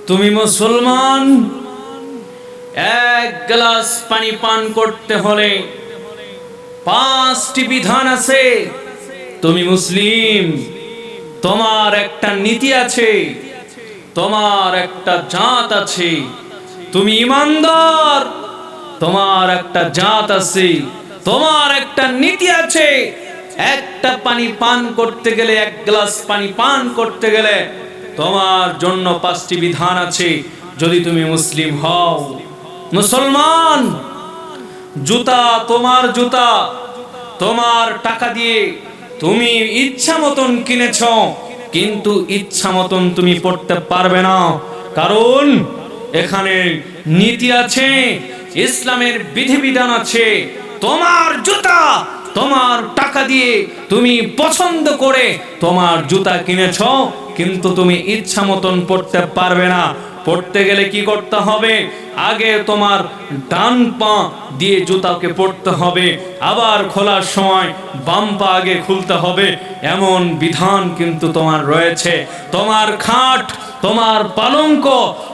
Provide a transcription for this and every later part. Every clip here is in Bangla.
তুমি মুসলমান, এক গ্লাস পানি পান করতে হলে 5টি বিধান আছে। তুমি মুসলিম, তোমার একটা নীতি আছে, তোমার একটা জাত আছে। তুমি ইমানদার, তোমার একটা জাত আছে, তোমার একটা নীতি আছে। একটা পানি পান করতে গেলে, এক গ্লাস পানি পান করতে গেলে তোমার জন্য 5টি বিধান আছে যদি তুমি মুসলিম হও। মুসলমান, জুতা তোমার জুতা, তোমার টাকা দিয়ে তুমি ইচ্ছা মতন কিনেছ, কিন্তু ইচ্ছা মতন তুমি পড়তে পারবে না, কারণ এখানে নীতি আছে, ইসলামের বিধিবিধান আছে। তোমার জুতা তোমার টাকা দিয়ে তুমি পছন্দ করে তোমার জুতা কিনেছ, কিন্তু তুমি ইচ্ছা মতন পড়তে পারবে না। পড়তে গেলে কি করতে হবে? আগে তোমার ডান পা দিয়ে জুতাকে পড়তে হবে, আবার খোলার সময় বাম পা আগে খুলতে হবে। এমন বিধান কিন্তু তোমার রয়েছে। তোমার খাট, তোমার পালঙ্ক,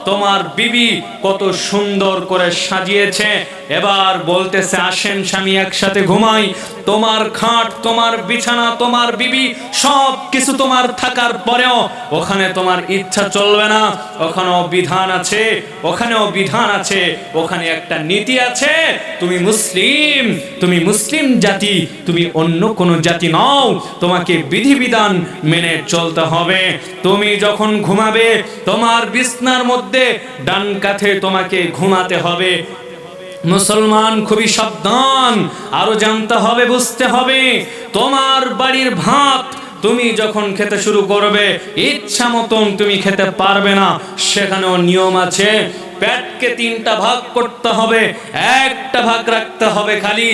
তোমার বিবি কত সুন্দর করে সাজিয়েছে, এবার বলতেছে আসেন স্বামী একসাথে ঘুমাই। তোমার খাট, তোমার বিছানা, তোমার বিবি সব কিছু তোমার থাকার পরেও ওখানে তোমার ইচ্ছা চলবে না। ওখানেও বিধান আছে, ওখানেও বিধান আছে, ওখানে একটা নীতি আছে। তুমি মুসলিম, তুমি মুসলিম জাতি, তুমি অন্য কোনো জাতি নও। তোমাকে বিধিবিধান মেনে চলতে হবে। তুমি যখন ঘুমাবে, তোমার বিছনার মধ্যে ডান কাঁধে তোমাকে ঘুমাতে হবে। মুসলমান, খুবই সাবধান, আরো জানতে হবে, বুঝতে হবে। তোমার বাড়ির ভাত তুমি যখন খেতে শুরু করবে, ইচ্ছা মতন তুমি খেতে পারবে না, সেখানেও নিয়ম আছে। পেটকে 3টা ভাগ করতে হবে, একটা ভাগ রাখতে হবে খালি,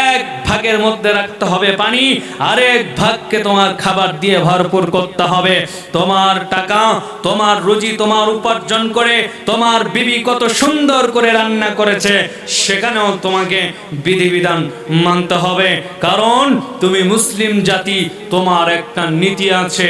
এক ভাগের মধ্যে রাখতে হবে পানি, আরেক ভাগকে তোমার খাবার দিয়ে ভরপুর করতে হবে। তোমার টাকা, তোমার রুজি, তোমার উপার্জন করে তোমার বিবি কত সুন্দর করে রান্না করেছে, সেখানেও তোমাকে বিধিবিধান মানতে হবে, কারণ তুমি মুসলিম জাতি, তোমার একটা নীতি আছে।